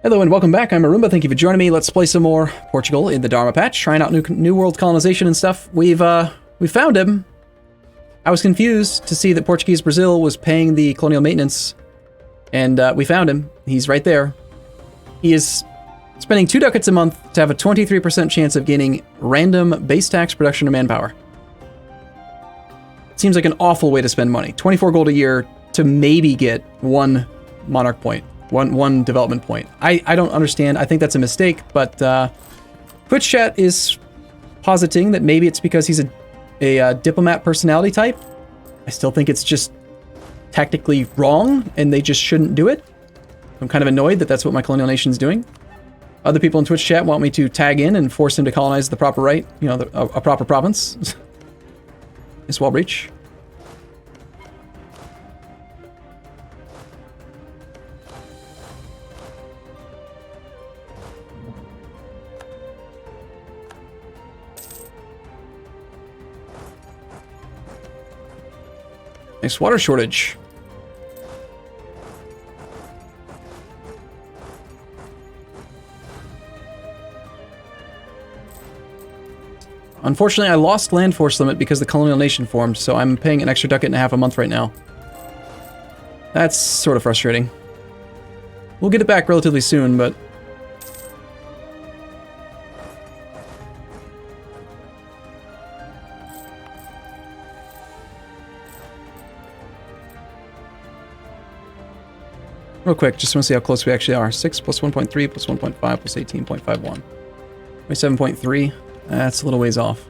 Hello and welcome back, I'm Arumba, thank you for joining me. Let's play some more Portugal in the Dharma patch, trying out new world colonization and stuff. We found him. I was confused to see that Portuguese Brazil was paying the colonial maintenance, and we found him. He's right there. He is spending 2 ducats a month to have a 23% chance of gaining random base tax production or manpower. Seems like an awful way to spend money. 24 gold a year to maybe get 1 monarch point. One development point. I don't understand. I think that's a mistake, but Twitch chat is positing that maybe it's because he's a diplomat personality type. I still think it's just technically wrong, and they just shouldn't do it. I'm kind of annoyed that that's what my colonial nation's doing. Other people in Twitch chat want me to tag in and force him to colonize the proper right, you know, a proper province. It's wall breach. Nice water shortage. Unfortunately, I lost land force limit because the colonial nation formed, so I'm paying an extra ducat and a half a month right now. That's sort of frustrating. We'll get it back relatively soon, but... Real quick, just want to see how close we actually are. 6 plus 1.3 plus 1.5 plus 18.51. 27.3. That's a little ways off.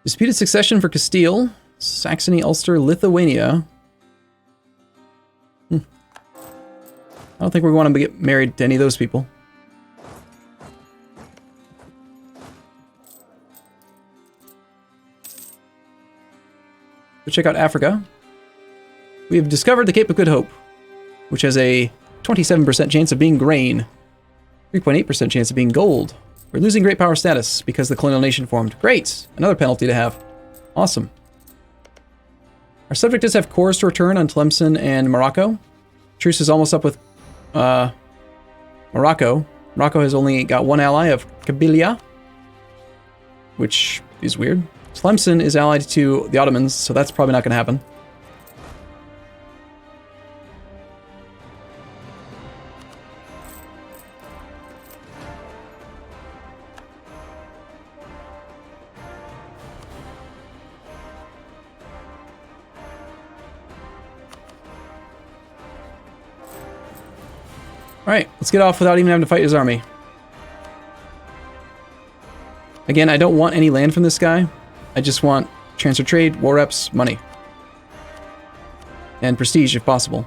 Disputed succession for Castile, Saxony, Ulster, Lithuania. I don't think we want to get married to any of those people. Go check out Africa. We have discovered the Cape of Good Hope, which has a 27% chance of being grain, 3.8% chance of being gold. We're losing great power status because the colonial nation formed. Great! Another penalty to have. Awesome. Our subject does have cores to return on Tlemcen and Morocco. Truce is almost up with Morocco. Morocco has only got 1 ally of Kabylia, which is weird. Tlemcen is allied to the Ottomans, so that's probably not going to happen. Alright, let's get off without even having to fight his army. Again, I don't want any land from this guy. I just want transfer trade, war reps, money. And prestige if possible.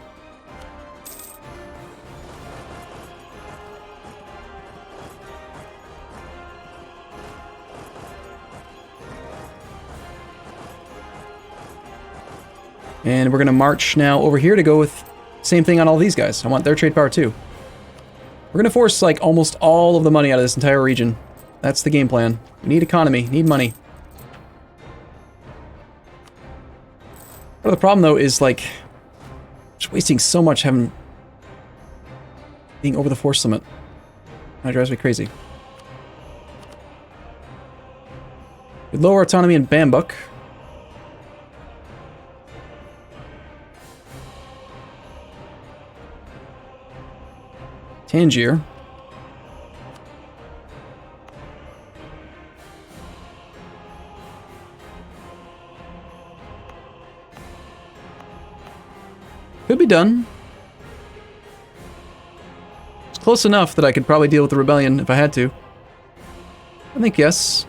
And we're going to march now over here to go with same thing on all these guys. I want their trade power too. We're going to force like almost all of the money out of this entire region. That's the game plan. We need economy, need money. Part of the problem, though, is, like, just wasting so much being over the force limit. That drives me crazy. With lower autonomy in Bambuk. Tangier. Could be done. It's close enough that I could probably deal with the rebellion if I had to. I think yes.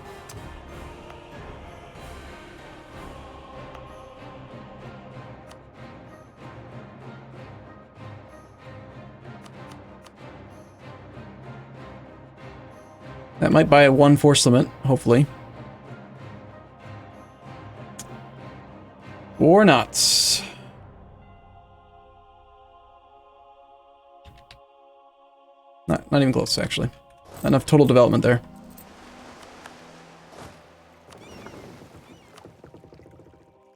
That might buy a 1 force limit, hopefully. Or not. Not even close, actually. Not enough total development there.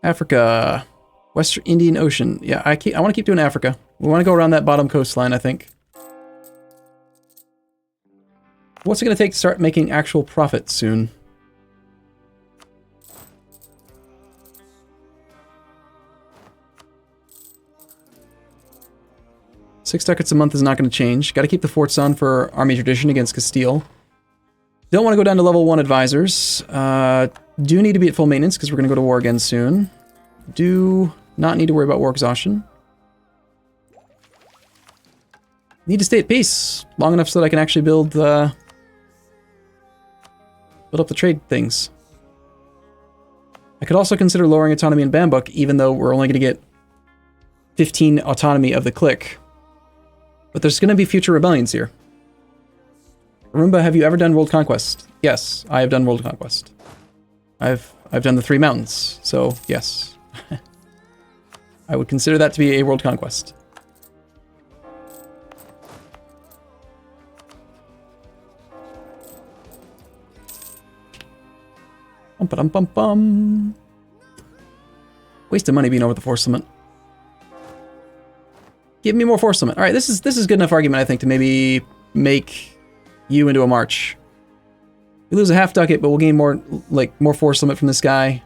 Africa. Western Indian Ocean. Yeah, I want to keep doing Africa. We want to go around that bottom coastline, I think. What's it going to take to start making actual profit soon? Six ducats a month is not going to change. Got to keep the forts on for Army Tradition against Castile. Don't want to go down to level 1 advisors. Do need to be at full maintenance because we're going to go to war again soon. Do not need to worry about war exhaustion. Need to stay at peace long enough so that I can actually build up the trade things. I could also consider lowering autonomy in Bambuk, even though we're only going to get 15 autonomy of the clique. But there's going to be future rebellions here. Arumba, have you ever done World Conquest? Yes, I have done World Conquest. I've done the 3 mountains, so yes. I would consider that to be a World Conquest. Bum-ba-dum-bum-bum. Waste of money being over the force limit. Give me more force limit. All right, this is good enough argument, I think, to maybe make you into a march. We lose a half ducat, but we'll gain more force limit from this guy.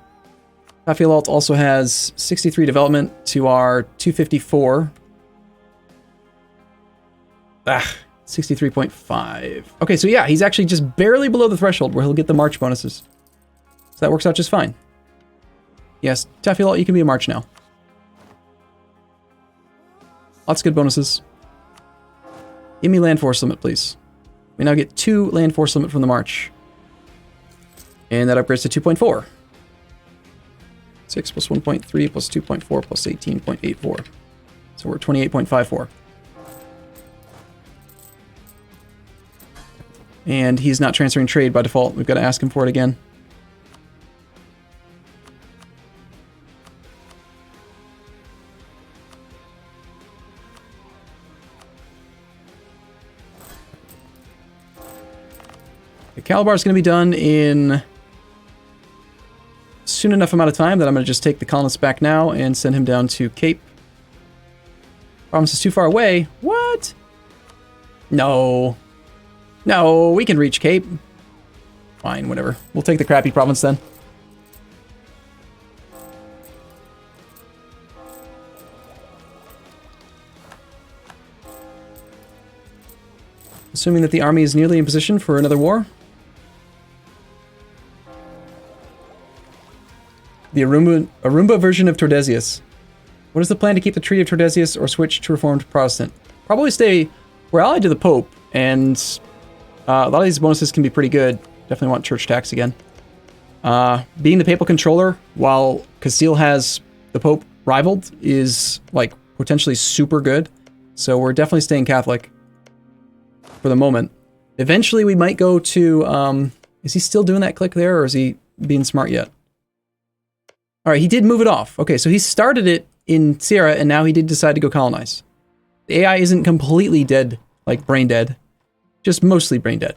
Tafialt also has 63 development to our 254. 63.5. Okay, so yeah, he's actually just barely below the threshold where he'll get the march bonuses. So that works out just fine. Yes, Tafialt, you can be a march now. Lots of good bonuses. Give me land force limit, please. We now get 2 land force limit from the march. And that upgrades to 2.4. 6 plus 1.3 plus 2.4 plus 18.84. So we're 28.54. And he's not transferring trade by default. We've got to ask him for it again. Calabar is going to be done in soon enough amount of time that I'm going to just take the colonists back now and send him down to Cape. Province is too far away. What? No. No, we can reach Cape. Fine, whatever. We'll take the crappy province then. Assuming that the army is nearly in position for another war. The Arumba version of Tordesillas. What is the plan to keep the Treaty of Tordesillas or switch to Reformed Protestant? Probably stay. We're allied to the Pope, and a lot of these bonuses can be pretty good. Definitely want church tax again. Being the papal controller while Castile has the Pope rivaled is like potentially super good. So we're definitely staying Catholic for the moment. Eventually we might go to, is he still doing that click there, or is he being smart yet? All right, he did move it off. Okay, so he started it in Sierra, and now he did decide to go colonize. The AI isn't completely dead, like brain dead, just mostly brain dead.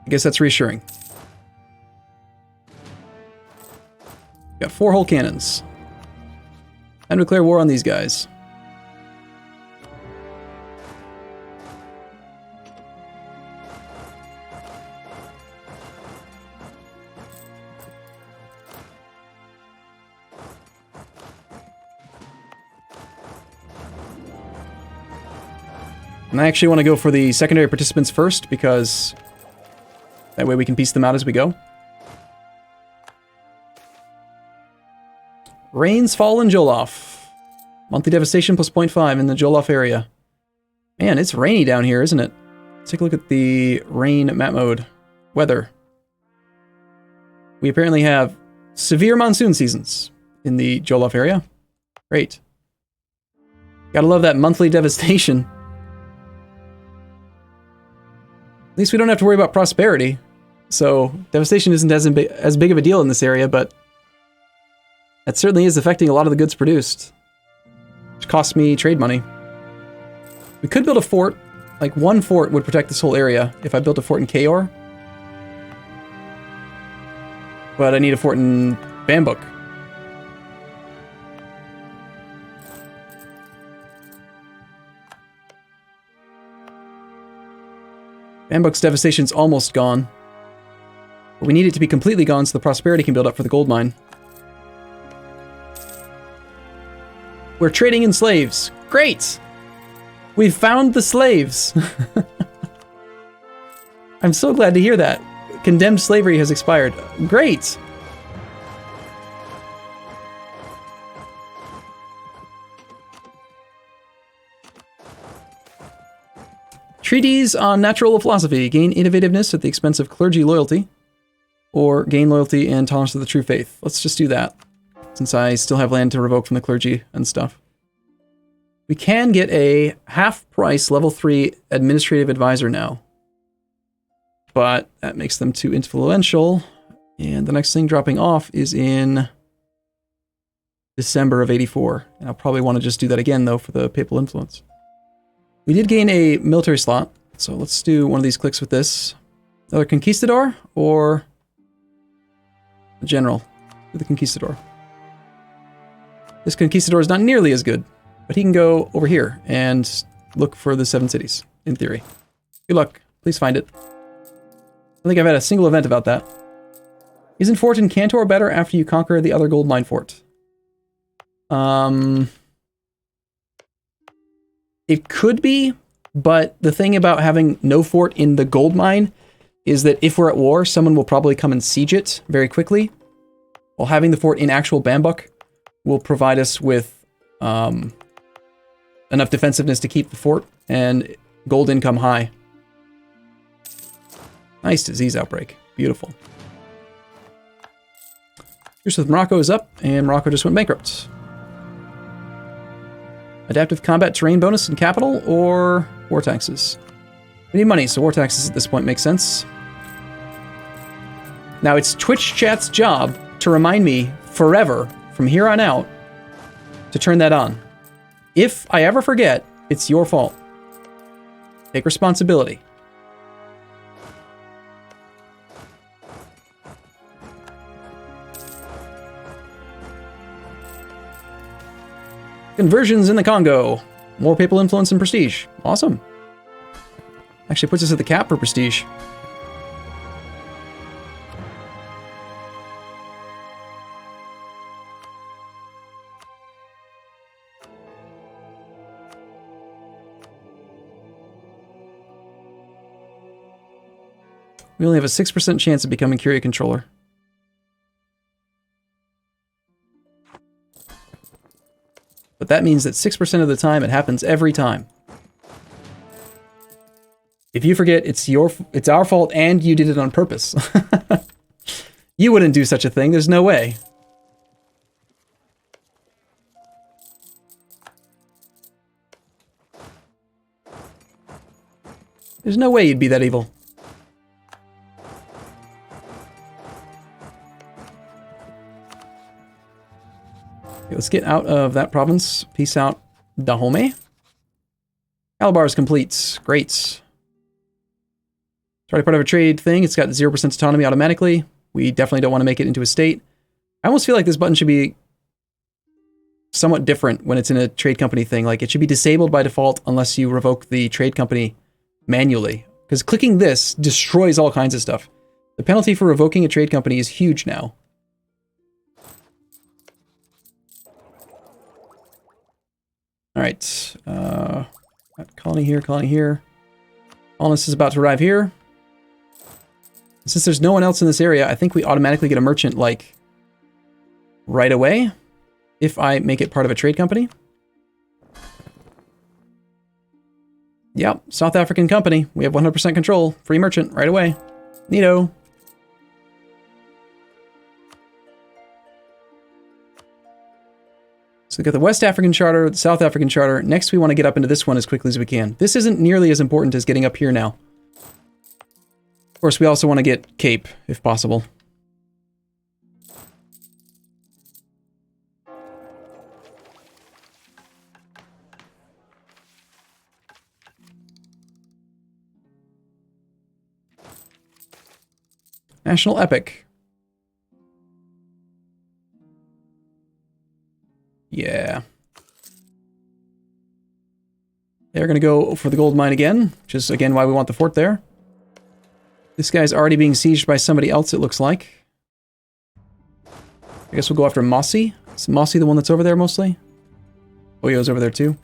I guess that's reassuring. Got 4 whole cannons. Time to declare war on these guys. And I actually want to go for the secondary participants first, because that way we can piece them out as we go. Rains fall in Jolof. Monthly devastation plus 0.5 in the Jolof area. Man, it's rainy down here, isn't it? Let's take a look at the rain map mode. Weather. We apparently have severe monsoon seasons in the Jolof area. Great. Gotta love that monthly devastation. At least we don't have to worry about prosperity. So, devastation isn't as big of a deal in this area, but that certainly is affecting a lot of the goods produced, which costs me trade money. We could build a fort Like, one fort would protect this whole area if I built a fort in Kayor. But I need a fort in Bambuk. Bambuk's devastation's almost gone. But we need it to be completely gone so the prosperity can build up for the gold mine. We're trading in slaves. Great! We've found the slaves. I'm so glad to hear that. Condemned slavery has expired. Great! Treatise on natural philosophy. Gain innovativeness at the expense of clergy loyalty. Or gain loyalty and tolerance to the true faith. Let's just do that, since I still have land to revoke from the clergy and stuff. We can get a half-price level 3 administrative advisor now. But that makes them too influential. And the next thing dropping off is in December of 84. And I'll probably want to just do that again, though, for the papal influence. We did gain a military slot, so let's do one of these clicks with this. Another conquistador, or a general? Do the conquistador. This conquistador is not nearly as good, but he can go over here and look for the 7 cities, in theory. Good luck. Please find it. I don't think I've had a single event about that. Isn't Fort in Cantor better after you conquer the other gold mine fort? It could be, but the thing about having no fort in the gold mine is that if we're at war, someone will probably come and siege it very quickly, while having the fort in actual Bambuk will provide us with enough defensiveness to keep the fort and gold income high. Nice disease outbreak. Beautiful. Here's with Morocco is up, and Morocco just went bankrupt. Adaptive combat terrain bonus in capital, or war taxes? We need money, so war taxes at this point make sense. Now, it's Twitch chat's job to remind me forever, from here on out, to turn that on. If I ever forget, it's your fault. Take responsibility. Conversions in the Congo. More papal influence and prestige. Awesome. Actually puts us at the cap for prestige. We only have a 6% chance of becoming Curia Controller. But that means that 6% of the time it happens every time. If you forget, it's our fault and you did it on purpose. You wouldn't do such a thing, there's no way. There's no way you'd be that evil. Okay, let's get out of that province. Peace out, Dahomey. Calabar is complete. Great. It's already part of a trade thing. It's got 0% autonomy automatically. We definitely don't want to make it into a state. I almost feel like this button should be somewhat different when it's in a trade company thing. Like, it should be disabled by default unless you revoke the trade company manually. Because clicking this destroys all kinds of stuff. The penalty for revoking a trade company is huge now. All right, colony here, colony here. Colonist is about to arrive here. Since there's no one else in this area, I think we automatically get a merchant, like, right away, if I make it part of a trade company. Yep, South African company. We have 100% control. Free merchant right away. Neato. So we got the West African Charter, the South African Charter. Next, we want to get up into this one as quickly as we can. This isn't nearly as important as getting up here now. Of course, we also want to get Cape, if possible. National epic. Yeah. They're going to go for the gold mine again, which is, again, why we want the fort there. This guy's already being sieged by somebody else, it looks like. I guess we'll go after Mossy. Is Mossy the one that's over there, mostly? Oyo's over there, too.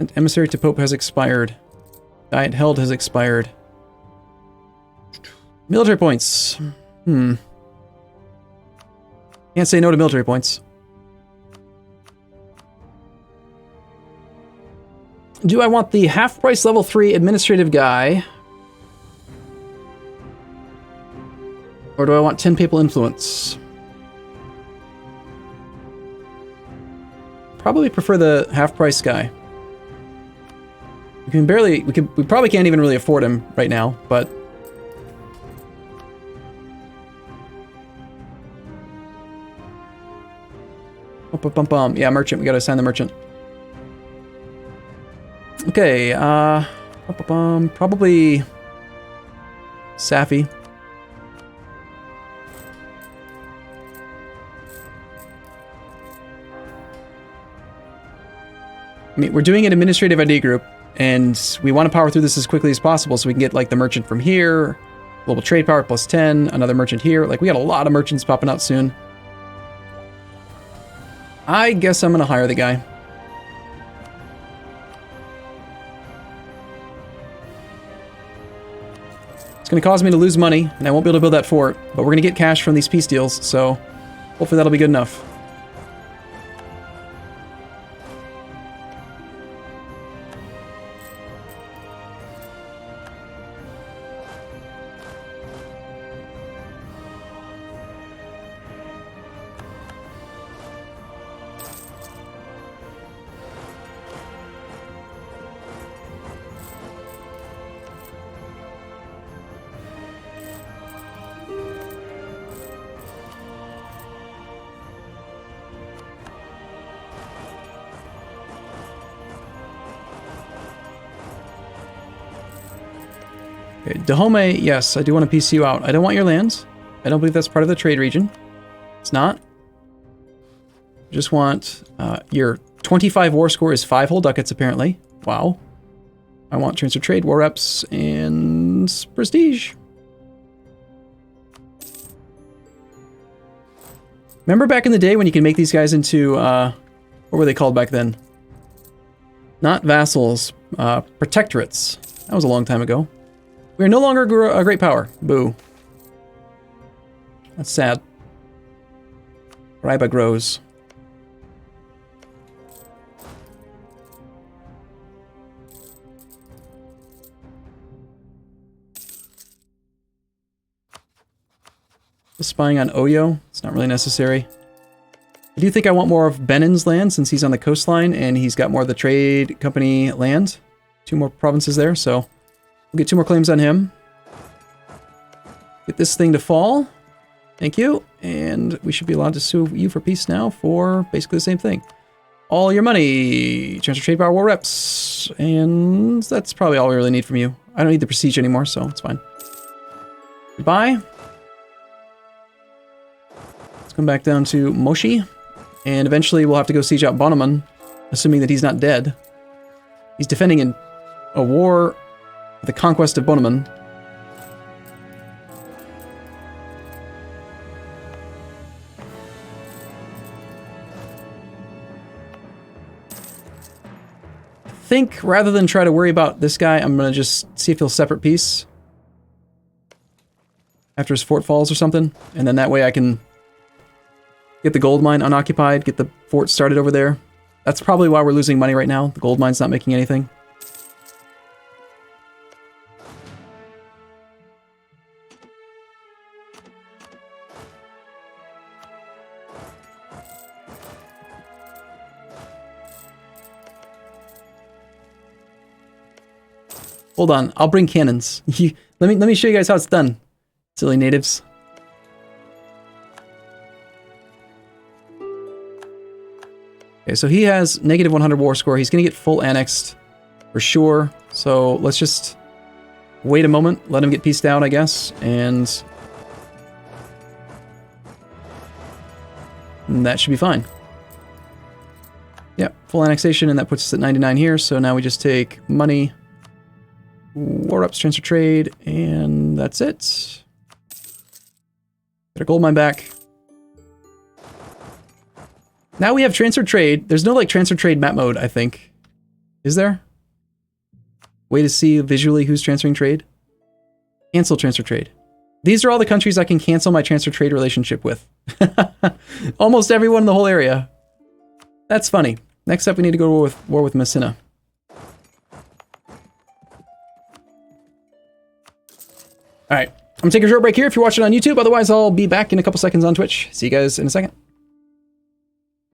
And emissary to Pope has expired. Diet held has expired. Military points. Can't say no to military points. Do I want the half-price level 3 administrative guy? Or do I want 10 papal influence? Probably prefer the half-price guy. We can barely, we probably can't even really afford him right now, but... Yeah, merchant, we gotta assign the merchant. Okay, probably... Safi. I mean, we're doing an administrative ID group, and we want to power through this as quickly as possible so we can get, like, the merchant from here, global trade power plus 10, another merchant here. Like, we got a lot of merchants popping out soon. I guess I'm going to hire the guy. It's going to cause me to lose money, and I won't be able to build that fort, but we're going to get cash from these peace deals, so hopefully that'll be good enough. Okay, Dahomey, yes, I do want to piece you out. I don't want your lands. I don't believe that's part of the trade region. It's not. I just want your 25 war score is 5 whole ducats, apparently. Wow. I want transfer trade, war reps, and prestige. Remember back in the day when you could make these guys into, what were they called back then? Not vassals, protectorates. That was a long time ago. We are no longer a great power. Boo. That's sad. Raiba grows. Spying on Oyo. It's not really necessary. I do think I want more of Benin's land since he's on the coastline and he's got more of the trade company land. 2 more provinces there, so we'll get 2 more claims on him. Get this thing to fall. Thank you. And we should be allowed to sue you for peace now for basically the same thing. All your money. Transfer trade power, war reps. And that's probably all we really need from you. I don't need the prestige anymore, so it's fine. Goodbye. Let's come back down to Moshi. And eventually we'll have to go siege out Bonoman, assuming that he's not dead. He's defending in a war, the conquest of Bonoman. I think rather than try to worry about this guy, I'm going to just see if he'll separate peace after his fort falls or something. And then that way I can get the gold mine unoccupied, get the fort started over there. That's probably why we're losing money right now. The gold mine's not making anything. Hold on, I'll bring cannons. let me show you guys how it's done. Silly natives. Okay, so he has negative 100 war score. He's going to get full annexed for sure. So let's just wait a moment, let him get pieced out, I guess, and that should be fine. Yep, full annexation, and that puts us at 99 here. So now we just take money, war ups, transfer trade, and that's it. Get our gold mine back. Now we have transfer trade. There's no like transfer trade map mode, I think. Is there? Way to see visually who's transferring trade. Cancel transfer trade. These are all the countries I can cancel my transfer trade relationship with. Almost everyone in the whole area. That's funny. Next up, we need to go to war with Messina. All right. I'm going to take a short break here if you're watching on YouTube. Otherwise, I'll be back in a couple seconds on Twitch. See you guys in a second.